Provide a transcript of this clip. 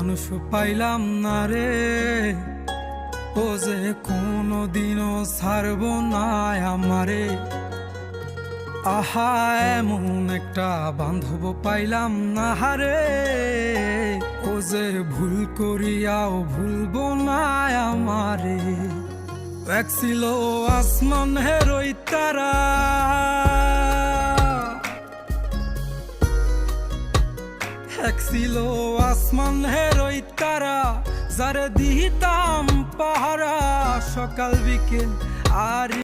মানুষ পাইলাম না রে, ও যে কোনদিনও ছাড়ব না আমারে। আহা এমন একটা বান্ধব পাইলাম না রে, ও যে ভুল করিয়াও ভুলবো না আমারে। এক ছিল আসমান হেরই তারা, এক ছিল আসমান হেরই তারা, যারে দিতাম পাহারা সকাল বিকেল আর